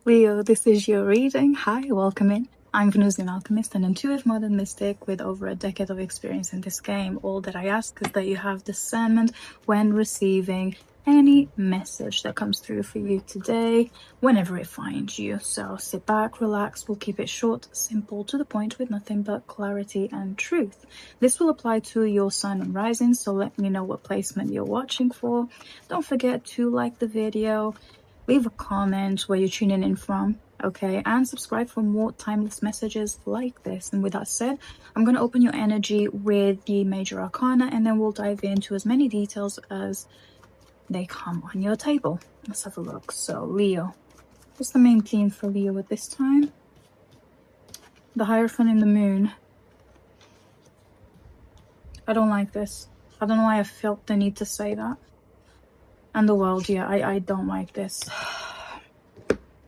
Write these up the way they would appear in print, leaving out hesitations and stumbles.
Leo, this is your reading. Hi, welcome in. I'm Venusian Alchemist, an intuitive modern mystic with over a decade of experience in this game. All that I ask is that you have discernment when receiving any message that comes through for you today, whenever it finds you. So sit back, relax. We'll keep it short, simple, to the point, with nothing but clarity and truth. This will apply to your sun and rising, so let me know what placement you're watching for. Don't forget to like the video, leave a comment where you're tuning in from, okay, and subscribe for more timeless messages like this. And with that said, I'm going to open your energy with the major arcana, and then we'll dive into as many details as they come on your table. Let's have a look. So Leo, what's the main theme for Leo at this time? The Hierophant in the Moon. I don't like this. I don't know why I felt the need to say that. And the World, yeah, I don't like this.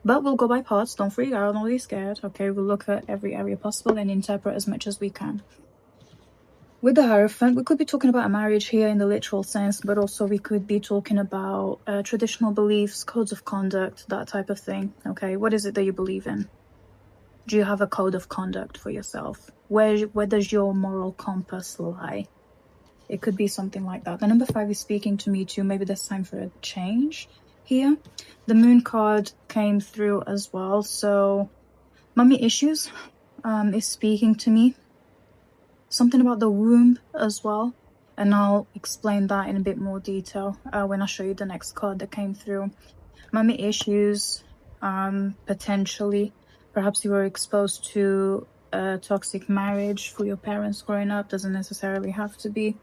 But we'll go by parts. Don't freak out, don't be scared. Okay, we'll look at every area possible and interpret as much as we can. With the Hierophant, we could be talking about a marriage here in the literal sense, but also we could be talking about traditional beliefs, codes of conduct, that type of thing. Okay, what is it that you believe in? Do you have a code of conduct for yourself? Where does your moral compass lie? It could be something like that. The number 5 is speaking to me too. Maybe there's time for a change here. The Moon card came through as well. So mommy issues is speaking to me. Something about the womb as well. And I'll explain that in a bit more detail when I show you the next card that came through. Mommy issues, potentially. Perhaps you were exposed to a toxic marriage for your parents growing up. Doesn't necessarily have to be.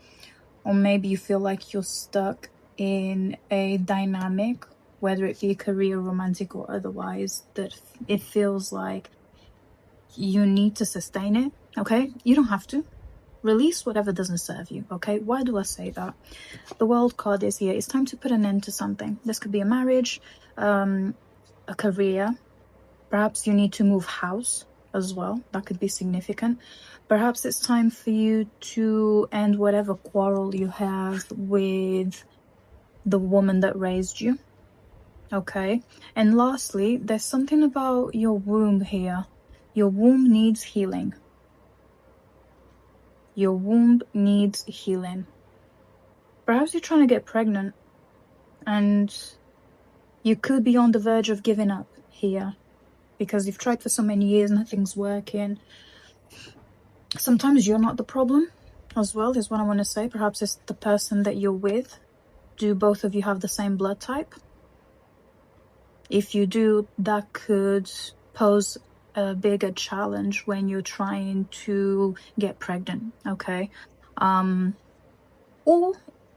Or maybe you feel like you're stuck in a dynamic, whether it be career, romantic, or otherwise, that it feels like you need to sustain it. Okay, you don't have to. Release whatever doesn't serve you. Okay, why do I say that? The World card is here. It's time to put an end to something. This could be a marriage, a career. Perhaps you need to move house as well. That could be significant. Perhaps it's time for you to end whatever quarrel you have with the woman that raised you. Okay. And lastly, there's something about your womb here. Your womb needs healing. Your womb needs healing. Perhaps you're trying to get pregnant and you could be on the verge of giving up here because you've tried for so many years, nothing's working. Sometimes you're not the problem as well, is what I want to say. Perhaps it's the person that you're with. Do both of you have the same blood type? If you do, that could pose a bigger challenge when you're trying to get pregnant, okay? Or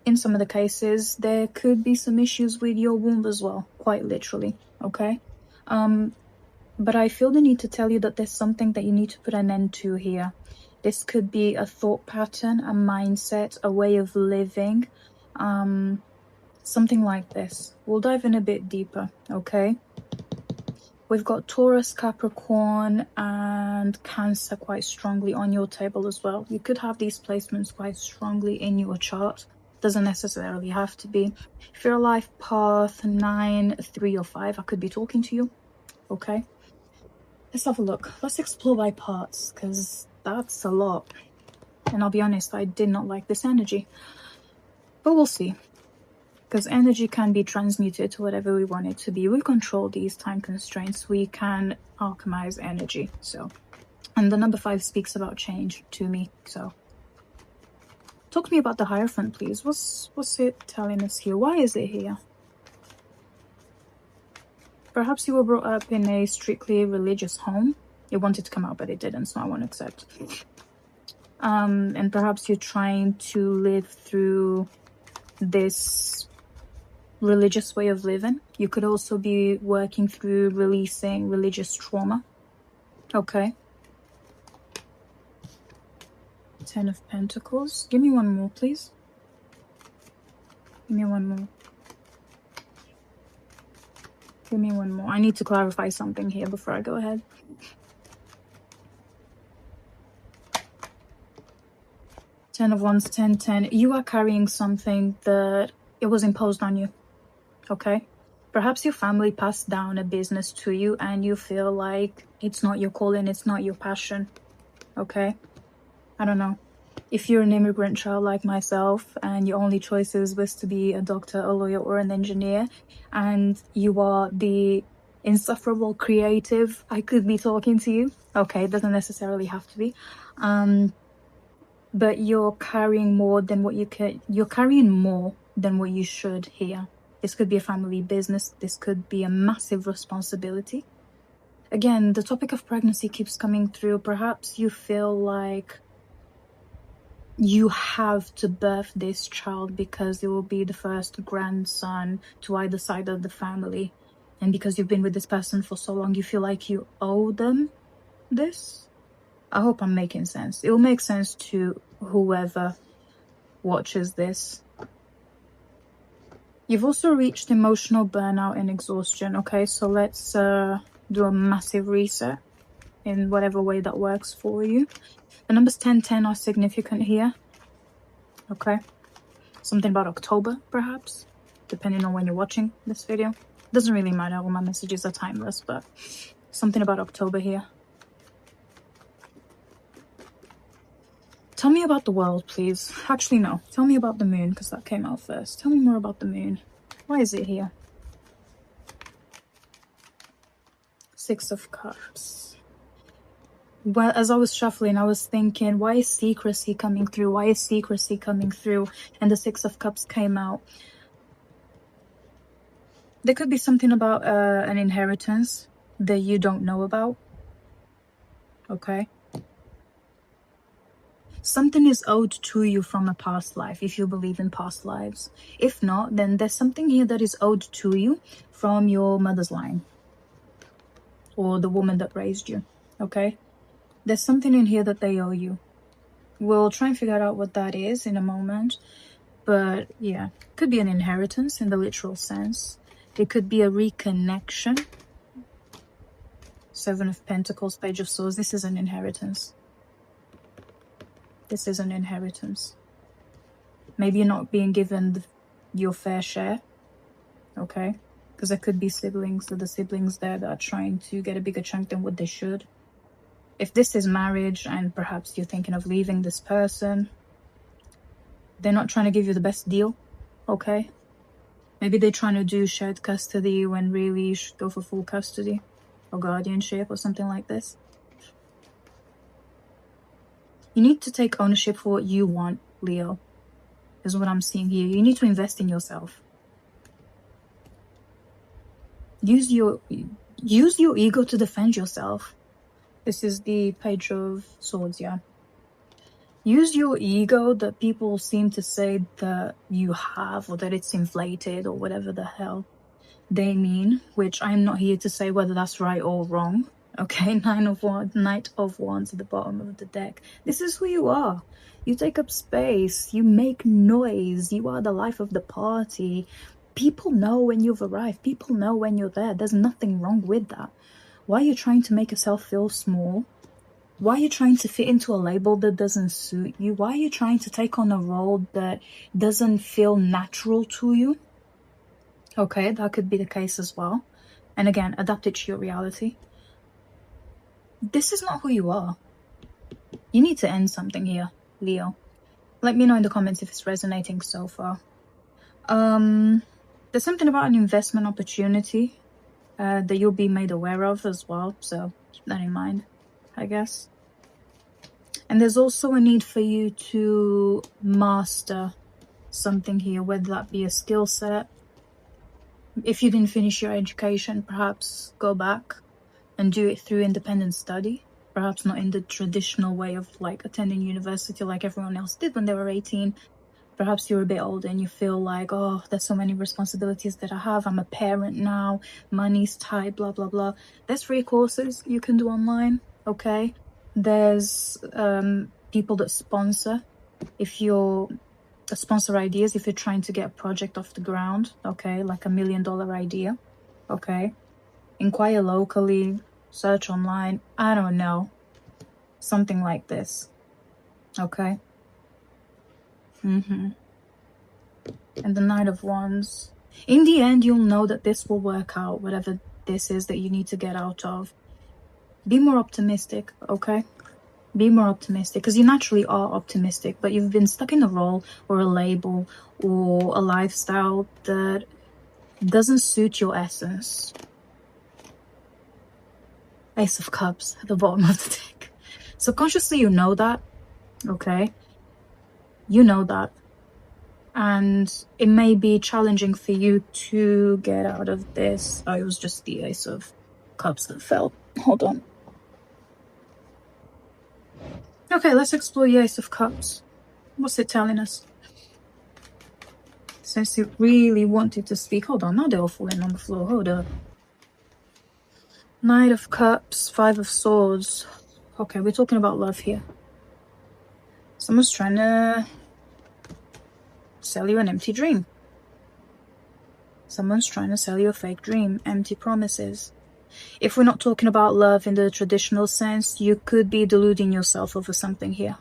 in some of the cases, there could be some issues with your womb as well, quite literally, okay? But I feel the need to tell you that there's something that you need to put an end to here. This could be a thought pattern, a mindset, a way of living, something like this. We'll dive in a bit deeper, okay? We've got Taurus, Capricorn, and Cancer quite strongly on your table as well. You could have these placements quite strongly in your chart. Doesn't necessarily have to be. If you're a life path 9, 3, or 5, I could be talking to you, okay? Let's have a look. Let's explore by parts, because that's a lot. And I'll be honest, I did not like this energy. But we'll see. Because energy can be transmuted to whatever we want it to be. We control these time constraints. We can alchemize energy. So, and the number 5 speaks about change to me. So, talk to me about the Hierophant, please. What's it telling us here? Why is it here? Perhaps you were brought up in a strictly religious home. It wanted to come out, but it didn't, so I won't accept. And perhaps you're trying to live through this religious way of living. You could also be working through releasing religious trauma. Okay. 10 of Pentacles. Give me one more, please. Give me one more. Give me one more. I need to clarify something here before I go ahead. Ten of Wands, 10. You are carrying something that it was imposed on you. Okay? Perhaps your family passed down a business to you and you feel like it's not your calling, it's not your passion. Okay? I don't know. If you're an immigrant child like myself and your only choices was to be a doctor, a lawyer, or an engineer, and you are the insufferable creative, I could be talking to you. Okay, it doesn't necessarily have to be. But you're carrying more than what you could. You're carrying more than what you should here. This could be a family business. This could be a massive responsibility. Again, the topic of pregnancy keeps coming through. Perhaps you feel like you have to birth this child because it will be the first grandson to either side of the family. And because you've been with this person for so long, you feel like you owe them this. I hope I'm making sense. It will make sense to whoever watches this. You've also reached emotional burnout and exhaustion. Okay, so let's do a massive reset in whatever way that works for you. The numbers 10, 10 are significant here. Okay, something about October, perhaps, depending on when you're watching this video. Doesn't really matter, all my messages are timeless, but something about October here. Tell me about the world, please. Actually, no. Tell me about the moon, because that came out first. Tell me more about the moon. Why is it here? Six of Cups. Well, as I was shuffling, I was thinking, why is secrecy coming through? Why is secrecy coming through? And the Six of Cups came out. There could be something about an inheritance that you don't know about. Okay? Something is owed to you from a past life, if you believe in past lives. If not, then there's something here that is owed to you from your mother's line. Or the woman that raised you. Okay? There's something in here that they owe you. We'll try and figure out what that is in a moment. But yeah, could be an inheritance in the literal sense. It could be a reconnection. Seven of Pentacles, Page of Swords. This is an inheritance. This is an inheritance. Maybe you're not being given your fair share. Okay? Because there could be siblings, or the siblings there that are trying to get a bigger chunk than what they should. If this is marriage and perhaps you're thinking of leaving this person, they're not trying to give you the best deal. Okay? Maybe they're trying to do shared custody when really you should go for full custody or guardianship or something like this. You need to take ownership for what you want, Leo, is what I'm seeing here. You need to invest in yourself. Use your ego to defend yourself. This is the Page of Swords, yeah. Use your ego that people seem to say that you have, or that it's inflated, or whatever the hell they mean, which I'm not here to say whether that's right or wrong. Okay, Knight of Wands at the bottom of the deck. This is who you are. You take up space. You make noise. You are the life of the party. People know when you've arrived. People know when you're there. There's nothing wrong with that. Why are you trying to make yourself feel small? Why are you trying to fit into a label that doesn't suit you? Why are you trying to take on a role that doesn't feel natural to you? Okay, that could be the case as well. And again, adapt it to your reality. This is not who you are. You need to end something here, Leo. Let me know in the comments if it's resonating so far. There's something about an investment opportunity that you'll be made aware of as well. So keep that in mind, I guess. And there's also a need for you to master something here, whether that be a skill set. If you didn't finish your education, perhaps go back and do it through independent study. Perhaps not in the traditional way of like attending university like everyone else did when they were 18. Perhaps you're a bit older and you feel like, oh, there's so many responsibilities that I have. I'm a parent now. Money's tight, blah, blah, blah. There's free courses you can do online, okay? There's people that sponsor. If you're sponsor ideas, if you're trying to get a project off the ground, okay? Like $1 million idea, okay? Inquire locally, search online, I don't know. Something like this, okay? And the Knight of Wands. In the end, you'll know that this will work out, whatever this is that you need to get out of. Be more optimistic, okay? Be more optimistic, because you naturally are optimistic, but you've been stuck in a role or a label or a lifestyle that doesn't suit your essence. Ace of Cups at the bottom of the deck. Subconsciously, you know that, okay? You know that. And it may be challenging for you to get out of this. Oh, it was just the Ace of Cups that fell. Hold on. Okay, let's explore the Ace of Cups. What's it telling us? Since it really wanted to speak. Hold on, now they're all falling on the floor. Hold up. Knight of Cups, Five of Swords. Okay, we're talking about love here. Someone's trying to sell you an empty dream. Someone's trying to sell you a fake dream, empty promises. If we're not talking about love in the traditional sense, you could be deluding yourself over something here.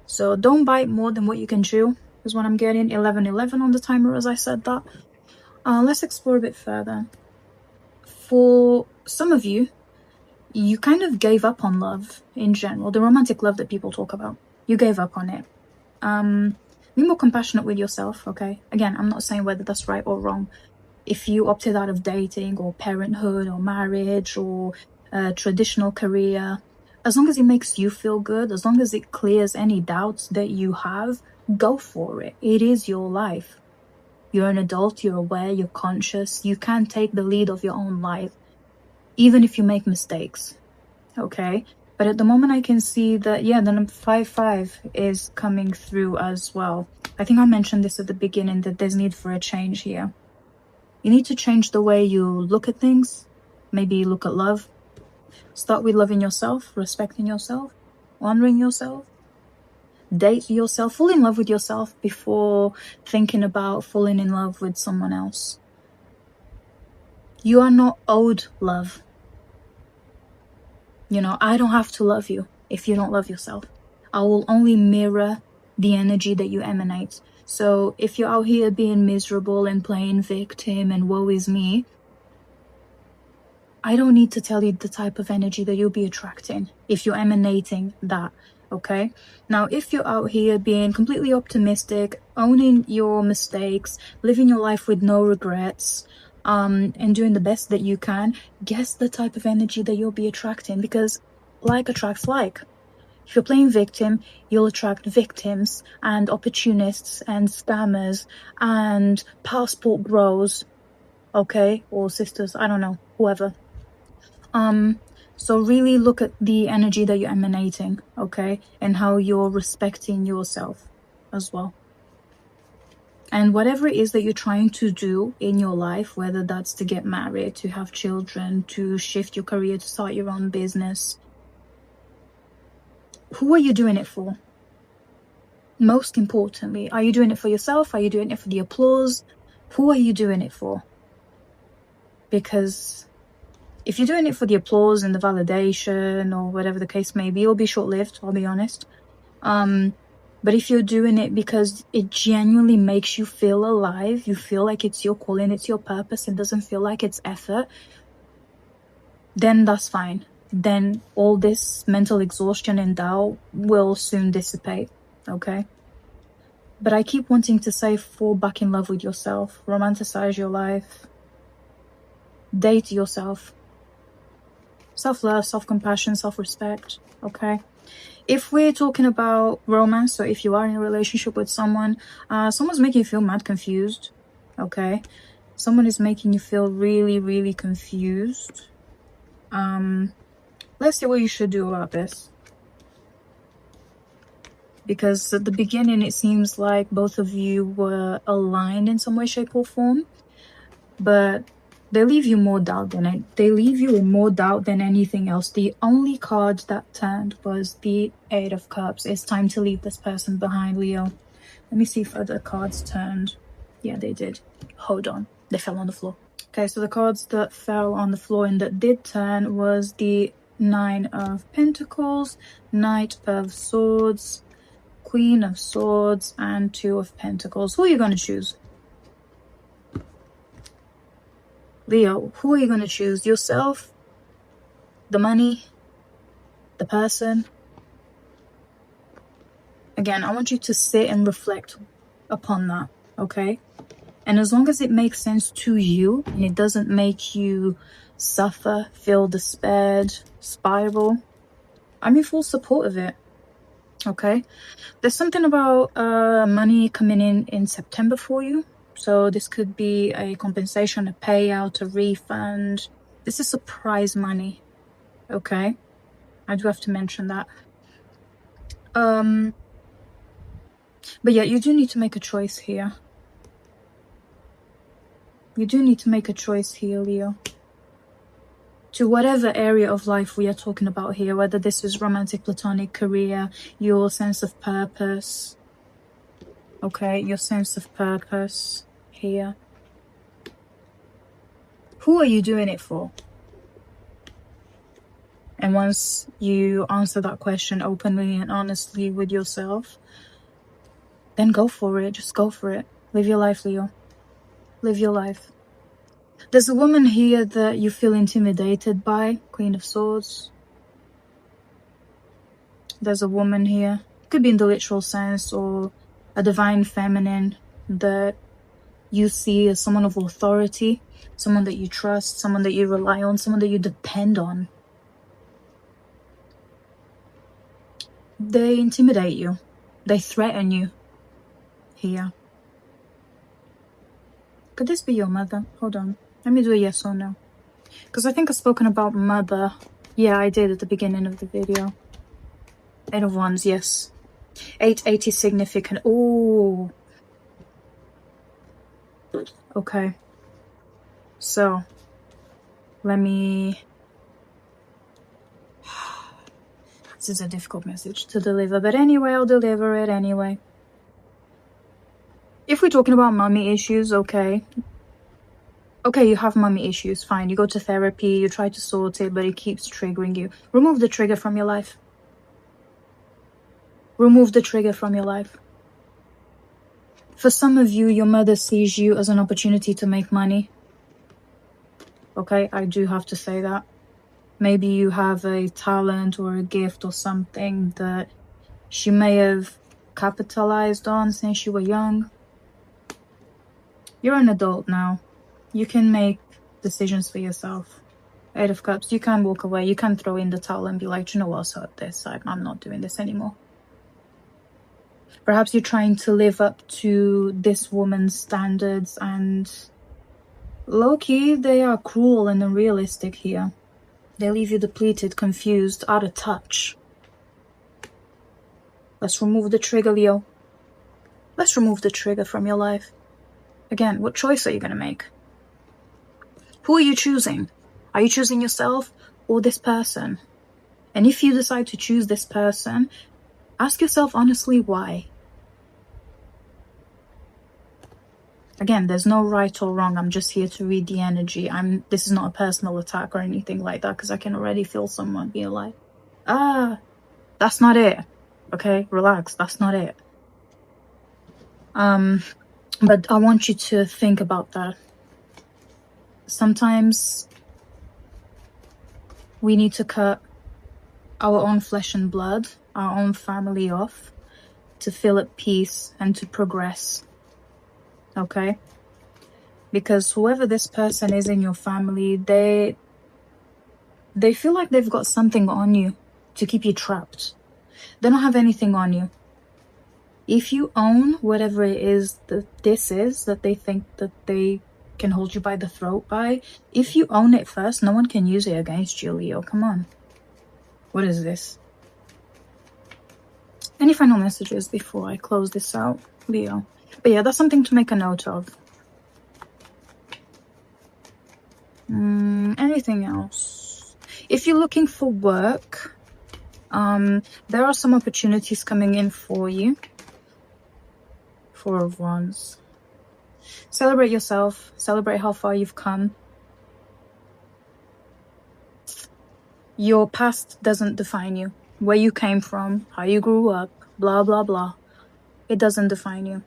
So don't bite more than what you can chew, is what I'm getting. 11:11 on the timer as I said that. Let's explore a bit further. For some of you, you kind of gave up on love in general, the romantic love that people talk about. You gave up on it. Be more compassionate with yourself, okay? Again, I'm not saying whether that's right or wrong. If you opted out of dating or parenthood or marriage or a traditional career, as long as it makes you feel good, as long as it clears any doubts that you have, go for it. It is your life. You're an adult, you're aware, you're conscious. You can take the lead of your own life, even if you make mistakes, okay? But at the moment I can see that, yeah, the number 5-5 is coming through as well. I think I mentioned this at the beginning, that there's need for a change here. You need to change the way you look at things. Maybe look at love. Start with loving yourself, respecting yourself, honoring yourself. Date yourself, fall in love with yourself before thinking about falling in love with someone else. You are not owed love. You know, I don't have to love you if you don't love yourself. I will only mirror the energy that you emanate. So if you're out here being miserable and playing victim and woe is me, I don't need to tell you the type of energy that you'll be attracting if you're emanating that, okay? Now, if you're out here being completely optimistic, owning your mistakes, living your life with no regrets, and doing the best that you can, guess the type of energy that you'll be attracting, because like attracts like. If you're playing victim, you'll attract victims and opportunists and scammers and passport bros, okay? Or sisters, I don't know, whoever. So really look at the energy that you're emanating, okay? And how you're respecting yourself as well. And whatever it is that you're trying to do in your life, whether that's to get married, to have children, to shift your career, to start your own business, who are you doing it for? Most importantly, are you doing it for yourself? Are you doing it for the applause? Who are you doing it for? Because if you're doing it for the applause and the validation or whatever the case may be, it'll be short-lived, I'll be honest. But if you're doing it because it genuinely makes you feel alive, you feel like it's your calling, it's your purpose, it doesn't feel like it's effort, then that's fine. Then all this mental exhaustion and doubt will soon dissipate, okay? But I keep wanting to say, fall back in love with yourself, romanticize your life, date yourself. Self-love, self-compassion, self-respect, okay? If we're talking about romance, so if you are in a relationship with someone, someone's making you feel mad confused, okay? Someone is making you feel really, really confused. Let's see what you should do about this. Because at the beginning, it seems like both of you were aligned in some way, shape, or form. But they leave you more doubt than it. They leave you in more doubt than anything else. The only card that turned was the 8 of Cups. It's time to leave this person behind, Leo. Let me see if other cards turned. Yeah, they did. Hold on. They fell on the floor. Okay, so the cards that fell on the floor and that did turn was the 9 of Pentacles, Knight of Swords, Queen of Swords, and 2 of Pentacles. Who are you going to choose? Leo, who are you going to choose? Yourself? The money? The person? Again, I want you to sit and reflect upon that, okay? And as long as it makes sense to you and it doesn't make you suffer, feel despaired, spiral, I'm in full support of it, okay? There's something about money coming in September for you. So this could be a compensation, a payout, a refund. This is surprise money, okay? I do have to mention that. But yeah, you do need to make a choice here. You do need to make a choice here, Leo. To whatever area of life we are talking about here, whether this is romantic, platonic, career, your sense of purpose. Okay, your sense of purpose here. Who are you doing it for? And once you answer that question openly and honestly with yourself, then go for it. Just go for it. Live your life, Leo. Live your life. There's a woman here that you feel intimidated by, Queen of Swords. There's a woman here, could be in the literal sense, or a divine feminine that you see as someone of authority, someone that you trust, someone that you rely on, someone that you depend on. They intimidate you. They threaten you here. Could this be your mother? Hold on. Let me do a yes or no. Because I think I've spoken about mother. Yeah, I did at the beginning of the video. 8 of Wands, yes. 880 significant. Oh. Okay. So, let me... This is a difficult message to deliver, but anyway, I'll deliver it anyway. If we're talking about mommy issues, okay. Okay, you have mommy issues, fine. You go to therapy, you try to sort it, but it keeps triggering you. Remove the trigger from your life. Remove the trigger from your life. For some of you, your mother sees you as an opportunity to make money. Okay, I do have to say that. Maybe you have a talent or a gift or something that she may have capitalized on since you were young. You're an adult now. You can make decisions for yourself. 8 of Cups, you can walk away. You can throw in the towel and be like, you know what, sort this. I'm not doing this anymore. Perhaps you're trying to live up to this woman's standards, and low-key, they are cruel and unrealistic here. They leave you depleted, confused, out of touch. Let's remove the trigger, Leo. Let's remove the trigger from your life. Again, what choice are you going to make? Who are you choosing? Are you choosing yourself or this person? And if you decide to choose this person, ask yourself honestly why. Again, there's no right or wrong. I'm just here to read the energy. This is not a personal attack or anything like that, because I can already feel someone being like, that's not it. Okay, relax, that's not it. But I want you to think about that. Sometimes we need to cut our own flesh and blood, our own family off to feel at peace and to progress. Okay? Because whoever this person is in your family, they feel like they've got something on you to keep you trapped. They don't have anything on you. If you own whatever it is that this is, that they think that they can hold you by the throat by, if you own it first, no one can use it against you, Leo. Come on. What is this? Any final messages before I close this out, Leo? But yeah, that's something to make a note of. Anything else? If you're looking for work, there are some opportunities coming in for you. 4 of Wands. Celebrate yourself. Celebrate how far you've come. Your past doesn't define you. Where you came from, how you grew up, blah, blah, blah. It doesn't define you.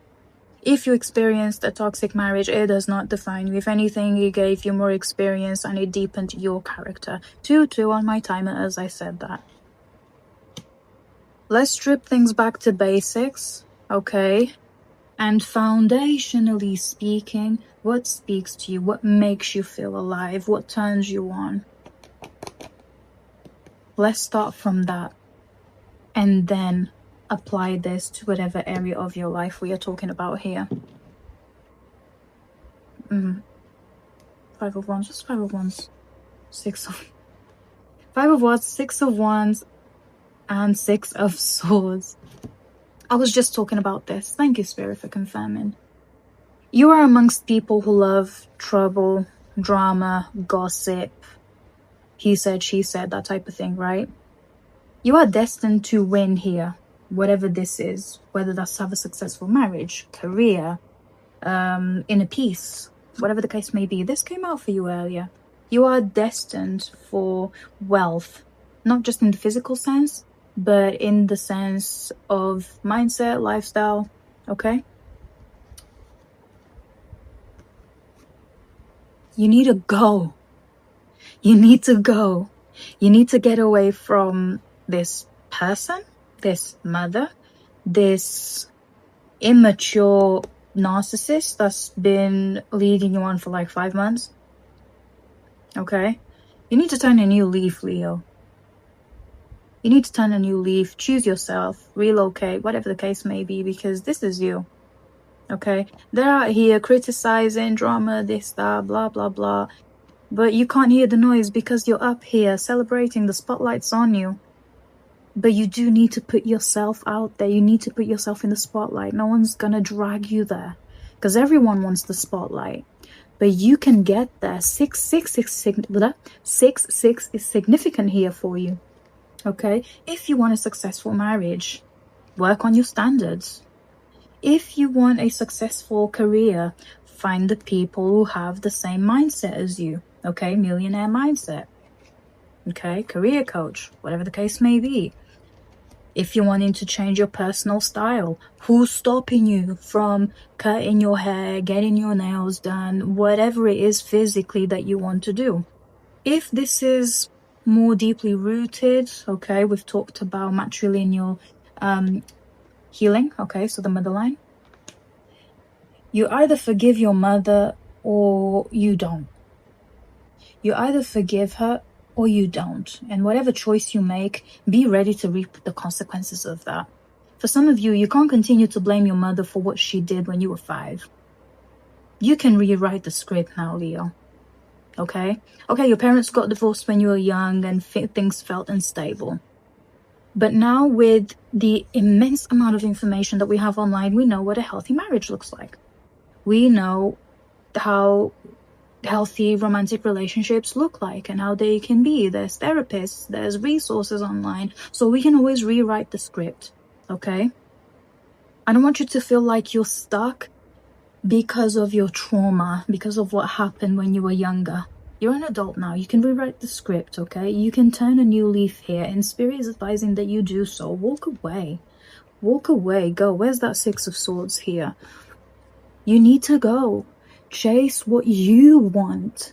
If you experienced a toxic marriage, it does not define you. If anything, it gave you more experience and it deepened your character. 2-2 on my timer as I said that. Let's strip things back to basics, okay? And foundationally speaking, what speaks to you? What makes you feel alive? What turns you on? Let's start from that. And then apply this to whatever area of your life we are talking about here. 5 of Wands, just 5 of Wands. 5 of Wands, 6 of Wands, and 6 of Swords. I was just talking about this. Thank you, Spirit, for confirming. You are amongst people who love trouble, drama, gossip, he said, she said, that type of thing, right? You are destined to win here, whatever this is, whether that's to have a successful marriage, career, inner peace, whatever the case may be. This came out for you earlier. You are destined for wealth, not just in the physical sense, but in the sense of mindset, lifestyle, okay? You need to go. You need to go. You need to get away from this person, this mother, this immature narcissist that's been leading you on for like 5 months. Okay? You need to turn a new leaf, Leo. You need to turn a new leaf, choose yourself, relocate, whatever the case may be, because this is you. Okay? They're out here criticizing, drama, this, that, blah, blah, blah. But you can't hear the noise because you're up here celebrating, the spotlight's on you. But you do need to put yourself out there. You need to put yourself in the spotlight. No one's gonna drag you there because everyone wants the spotlight. But you can get there. 6-6 is significant here for you. Okay? If you want a successful marriage, work on your standards. If you want a successful career, find the people who have the same mindset as you. Okay? Millionaire mindset. Okay? Career coach, whatever the case may be. If you're wanting to change your personal style, who's stopping you from cutting your hair, getting your nails done, whatever it is physically that you want to do? If this is more deeply rooted, okay, we've talked about matrilineal healing, okay, so the mother line. You either forgive your mother or you don't. You either forgive her or you don't. And whatever choice you make, be ready to reap the consequences of that. For some of you, you can't continue to blame your mother for what she did when you were 5. You can rewrite the script now, Leo. Okay? Okay, your parents got divorced when you were young and things felt unstable. But now with the immense amount of information that we have online, we know what a healthy marriage looks like. We know how healthy romantic relationships look like and how they can be. There's therapists, there's resources online, so we can always rewrite the script. Okay? I don't want you to feel like you're stuck because of your trauma, because of what happened when you were younger. You're an adult now. You can rewrite the script, okay? You can turn a new leaf here, and Spirit is advising that you do so. Walk away. Walk away. Go. Where's that 6 of Swords here? You need to go. Chase what you want,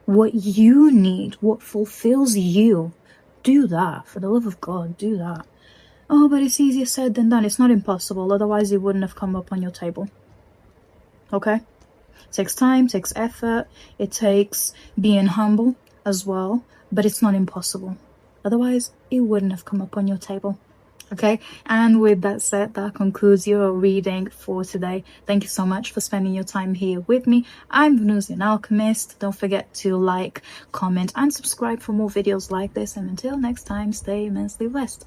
what you need, what fulfills you. Do that. For the love of God, do that. Oh, but it's easier said than done. It's not impossible. Otherwise, it wouldn't have come up on your table. Okay? It takes time, takes effort. It takes being humble as well. But it's not impossible. Otherwise, it wouldn't have come up on your table. Okay, and with that said, that concludes your reading for today. Thank you so much for spending your time here with me. I'm Venusian Alchemist. Don't forget to like, comment, and subscribe for more videos like this. And until next time, stay immensely blessed.